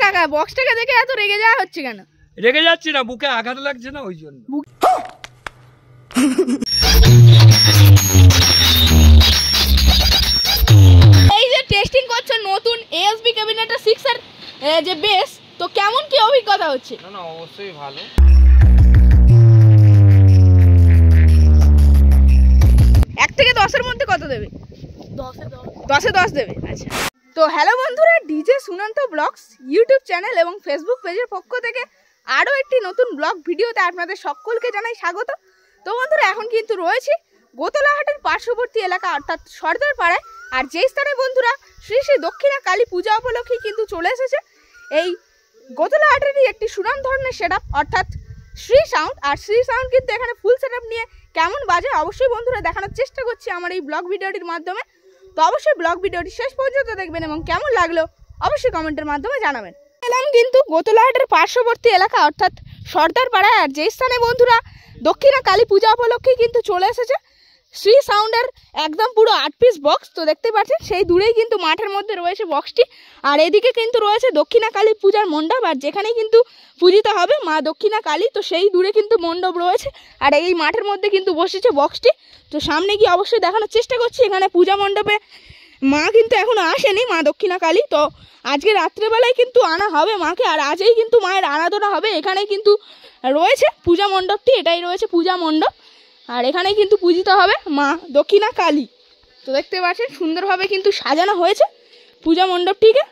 টাকা, বক্সটাকে দেখে এত রেগে যাওয়া হচ্ছে কেন? রেগে যাচ্ছি না, বুকে আঘাত লাগছে না ওই জন্য। এই যে টেস্টিং করছো নতুন এএসবি ক্যাবিনেটের 6 এর যে বেস, তো কেমন কি অভিজ্ঞতা হচ্ছে? না অবশ্যই ভালো। 1 থেকে 10 এর মধ্যে কত দেবে? 10 এ 10 দেবে। আচ্ছা, তো হ্যালো বন্ধুরা, DJ Sunanta blogs YouTube channel এবং ফেসবুক পেজের পক্ষ থেকে আরও একটি নতুন ব্লগ ভিডিওতে আপনাদের সকলকে জানাই স্বাগত। তো বন্ধুরা, এখন কিন্তু রয়েছি গোতলাহাটের পার্শ্ববর্তী এলাকা অর্থাৎ সর্দার পাড়ায়। আর যেই স্থানে বন্ধুরা শ্রী শ্রী দক্ষিণা কালী পূজা উপলক্ষে কিন্তু চলে এসেছে এই গোতলাহাটেরই একটি সুনাম ধরনের সেটআপ অর্থাৎ শ্রী সাউন্ড। আর শ্রী সাউন্ড কিন্তু এখানে ফুল সেটআপ নিয়ে কেমন বাজে অবশ্যই বন্ধুরা দেখানোর চেষ্টা করছি আমার এই ব্লগ ভিডিওটির মাধ্যমে। তো অবশ্যই ব্লগ ভিডিওটি শেষ পর্যন্ত দেখবেন এবং কেমন লাগলো অবশ্যই কমেন্টের মাধ্যমে জানাবেন। এলাম কিন্তু গোতলাহাটের পার্শ্ববর্তী এলাকা অর্থাৎ সর্দার পাড়ায়। আর যেই স্থানে বন্ধুরা দক্ষিণা কালী পূজা উপলক্ষে কিন্তু চলে এসেছে শ্রী সাউন্ডের একদম পুরো 8 পিস বক্স। তো দেখতে পাচ্ছেন সেই দূরেই কিন্তু মাঠের মধ্যে রয়েছে বক্সটি, আর এদিকে কিন্তু রয়েছে দক্ষিণা কালী পূজার মণ্ডপ, আর যেখানেই কিন্তু পূজিত হবে মা দক্ষিণা কালী, তো সেই দূরে কিন্তু মণ্ডপ রয়েছে। আর এই মাঠের মধ্যে কিন্তু বসেছে বক্সটি। তো সামনে গিয়ে অবশ্যই দেখানোর চেষ্টা করছি। এখানে পূজা মণ্ডপে মা কিন্তু এখনো আসেনি, মা দক্ষিণা কালী। তো আজকে রাত্রেবেলায় কিন্তু আনা হবে মাকে, আর আজই কিন্তু মায়ের আরাধনা হবে। এখানে কিন্তু রয়েছে পূজা মণ্ডপটি, এটাই রয়েছে পূজা মণ্ডপ, আর এখানে কিন্তু পূজিত হবে মা দক্ষিণা কালী। তো দেখতে পাচ্ছেন সুন্দরভাবে কিন্তু সাজানো হয়েছে পূজা মণ্ডপটিকে,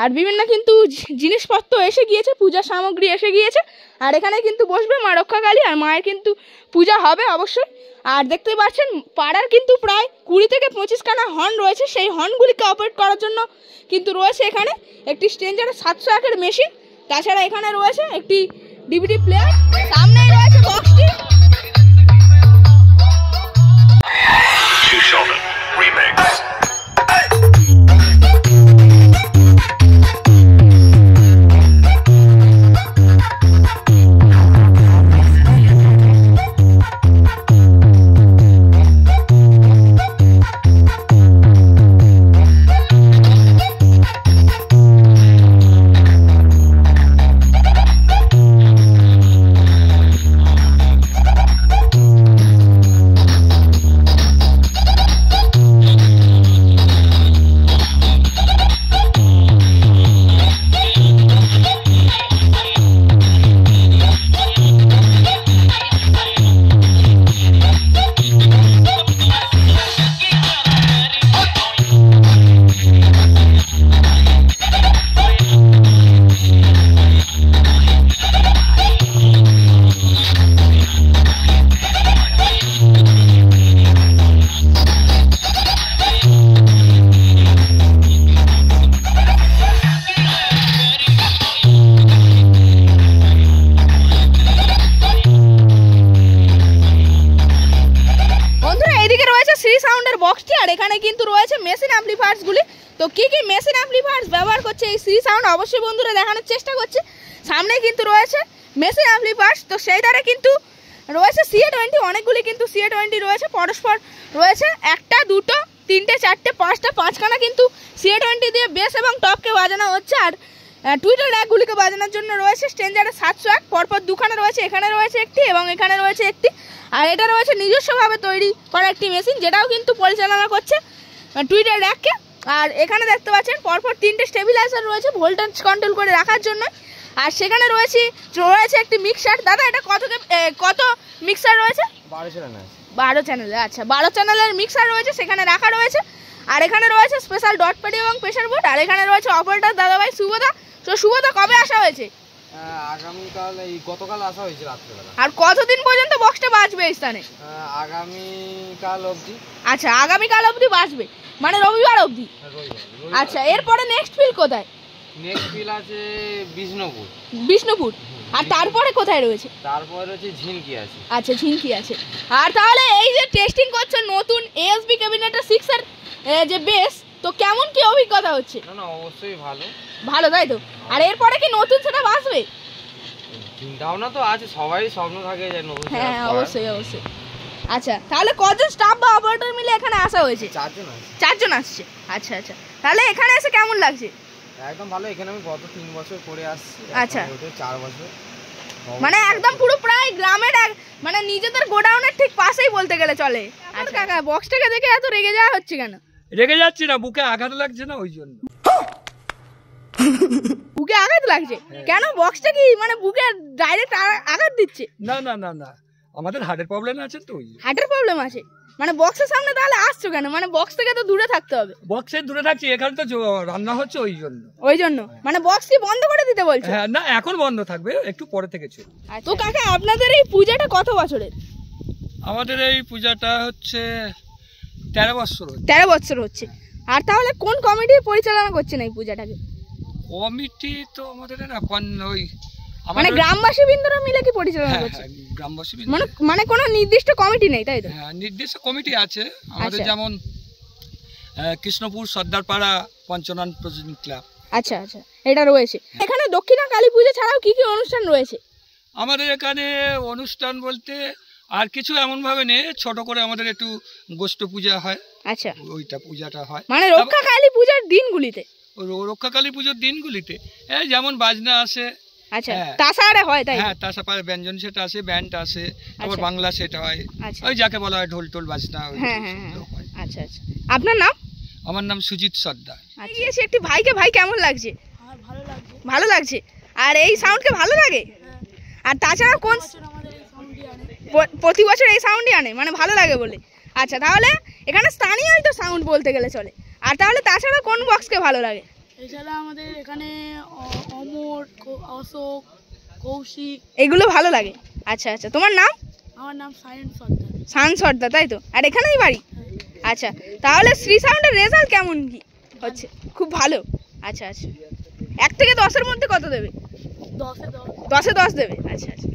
আর বিভিন্ন কিন্তু জিনিসপত্র এসে গিয়েছে, পূজার সামগ্রী এসে গিয়েছে। আর এখানে কিন্তু বসবে মা রক্ষা কালী, আর মায়ের কিন্তু পূজা হবে অবশ্যই। আর দেখতে পাচ্ছেন পাড়ার কিন্তু প্রায় 20 থেকে 25 খানা হর্ন রয়েছে। সেই হর্নগুলিকে অপারেট করার জন্য কিন্তু রয়েছে এখানে একটি স্ট্রেঞ্জারের 701 এর মেশিন। তাছাড়া এখানে রয়েছে একটি ডিভিডি প্লেয়ার, সামনেই রয়েছে বক্সটি। বক্সটি, আর এখানে কিন্তু রয়েছে মেশিন অ্যাম্পলিফায়ার্সগুলি। তো কি কি মেশিন অ্যাম্পলিফায়ার্স ব্যবহার করছে এই শ্রী সাউন্ড অবশ্যই বন্ধুরা দেখানোর চেষ্টা করছি। সামনে কিন্তু রয়েছে মেশিন অ্যাম্পলিফায়ার্স, তো সেই দ্বারা কিন্তু রয়েছে CA20, অনেকগুলি কিন্তু CA20 রয়েছে, পরস্পর রয়েছে 1টা 2টো 3টে 4টে 5টা 5খানা কিন্তু CA20 দিয়ে বেস এবং টপকে বাজানো হচ্ছে। আর টুইটার র্যাকগুলিকে বাজানোর জন্য রয়েছে স্ট্রেঞ্জারের 701, পরপর দুখানা রয়েছে, এখানে রয়েছে একটি এবং এখানে রয়েছে একটি। আর এটা রয়েছে নিজস্বভাবে তৈরি করা একটি মেশিন, যেটাও কিন্তু পরিচালনা করছে টুইটার র্যাককে। আর এখানে দেখতে পাচ্ছেন পরপর 3টে স্টেবিলাইজার রয়েছে ভোল্টেজ কন্ট্রোল করে রাখার জন্য। আর সেখানে রয়েছে একটি মিক্সার। দাদা এটা কত মিক্সার রয়েছে? 12 চ্যানেলের। আচ্ছা, 12 চ্যানেলের মিক্সার রয়েছে, সেখানে রাখা রয়েছে। আর এখানে রয়েছে স্পেশাল ডট প্যাড এবং প্রেসার বোর্ড। আর এখানে রয়েছে অপারেটর দাদাভাই শুভদা। তো শুভদা, কবে আসা হয়েছে? আগামীকাল, এই গতকাল আসা হয়েছে রাত্রেবেলা। আর কতদিন পর্যন্ত বক্সটা বাজবে এই স্থানে? আগামীকাল অবধি। আচ্ছা, আগামীকাল অবধি বাজবে, মানে রবিবার অবধি। আচ্ছা, এরপরে নেক্সট ফিল কোথায়? নেক্সট ফিল আছে বিষ্ণুপুর। আর তারপরে কোথায় রয়েছে? তারপরে রয়েছে ঝিনকি আছে। আচ্ছা, ঝিনকি আছে। আর তাহলে এই যে টেস্টিং করছে নতুন এএসবি ক্যাবিনেটের 6 এর যে বেস, তো কেমন কি অভিজ্ঞতা হচ্ছে? না অবশ্যই ভালো, তাই তো। আর এরপরে কি নতুন সেটআপ আসবে? চিন্তাভাবনা তো আছে, সবারই স্বপ্ন থাকে যে নতুন সেটআপ। হ্যাঁ, অবশ্যই। আচ্ছা, তাহলে কজন স্টাফ বা অপারেটর মিলে এখানে আসা হয়েছে? 4 জন। 4 জন আসছে। আচ্ছা, তাহলে এখানে এসে কেমন লাগছে? একদম ভালো। এখানে আমি গত 3 বছর করে আসছি। আচ্ছা। ওদের 4 বছর। মানে একদম পুরো প্রায় গ্রামের মানে নিজেদের গোডাউনের ঠিক পাশেই বলতে গেলে চলে। আচ্ছা কাকা, বক্সটাকে দেখে এত রেগে যাওয়া হচ্ছে কেন? রেগে যাচ্ছি না, বুকে আঘাত লাগছে না ওই জন্য। বুকে আঘাত লাগছে কেন? বক্সটা কি মানে বুকে ডাইরেক্ট আঘাত দিচ্ছে? না না না না, আমাদের হার্টের প্রবলেম আছে তো। হার্টের প্রবলেম আছে মানে বক্সের সামনে তাহলে আসছো কেন? মানে বক্স থেকে তো দূরে থাকতে হবে। বক্সের দূরে থাকছি, এখানে তো রান্না হচ্ছে ওই জন্য। ওই জন্য মানে বক্স কি বন্ধ করে দিতে বলছো? হ্যাঁ, না এখন বন্ধ থাকবে, একটু পরে থেকে চলবে। তো কাকা, আপনাদের এই পূজাটা কত বছরের? আমাদের এই পূজাটা হচ্ছে 13 বছর হচ্ছে। 13 বছর হচ্ছে। আর তাহলে কোন কমিটি পরিচালনা করছেন এই পূজাটাকে? কমিটি তো আমাদের না ওই মানে গ্রামবাসী বৃন্দরা মিলে কি পরিচালনা করছে? গ্রামবাসী মানে কোনো নির্দিষ্ট কমিটি নেই, তাই তো? হ্যাঁ, নির্দিষ্ট কমিটি আছে আমাদের। আচ্ছা। যেমন কৃষ্ণপুর সর্দারপাড়া পঞ্চনন প্রযোজনী ক্লাব। আচ্ছা আচ্ছা, এটা রয়েছে। এখানে দক্ষিণা কালী পূজা ছাড়াও কি কি অনুষ্ঠান রয়েছে? আমাদের এখানে অনুষ্ঠান বলতে আর কিছু এমন ভাবে নেই, ছোট করে আমাদের একটু গোষ্ঠ পূজা হয়। আচ্ছা, ওইটা পূজাটা হয় মানে রক্ষা কালী পূজার দিনগুলিতে? রক্ষাকালী পুজোর দিনগুলিতে এই যেমন বাজনা আসে। আচ্ছা, হ্যাঁ। তাছাড়া হয়, তাই? হ্যাঁ, তাছাড়া ব্যঞ্জন সেট আসে, ব্যান্ড আসে, তারপর আচ্ছা। বাংলা সেট হয়। আচ্ছা। ওই যাকে বলা হয় ঢোল টোল বাজনা। হ্যাঁ হ্যাঁ হ্যাঁ। আচ্ছা আচ্ছা, আপনার নাম? আমার নাম সুজিত সর্দার। গিয়েছে একটি ভাইকে, ভাই কেমন লাগছে? ভালো লাগছে। আর এই সাউন্ডকে ভালো লাগে? আর তাছাড়া কোন প্রতি বছর এই সাউন্ডই আনে মানে ভালো লাগে বলে? আচ্ছা, তাহলে এখানে স্থানীয়ই তো সাউন্ড বলতে গেলে চলে। আর তাহলে তাছাড়া কোন বক্সকে ভালো লাগে? এছাড়া আমাদের এখানে অমর, অশোক, কৌশিক, এগুলো ভালো লাগে। আচ্ছা আচ্ছা, তোমার নাম? আমার নাম সায়ন সর্দার। সান সর্দার, তাই তো? আর এখানেই বাড়ি? আচ্ছা, তাহলে শ্রী সাউন্ডের রেজাল্ট কেমন কি হচ্ছে? খুব ভালো। আচ্ছা আচ্ছা, 1 থেকে 10-এর মধ্যে কত দেবে? 10-এ 10। 10-এ 10 দেবে। আচ্ছা আচ্ছা।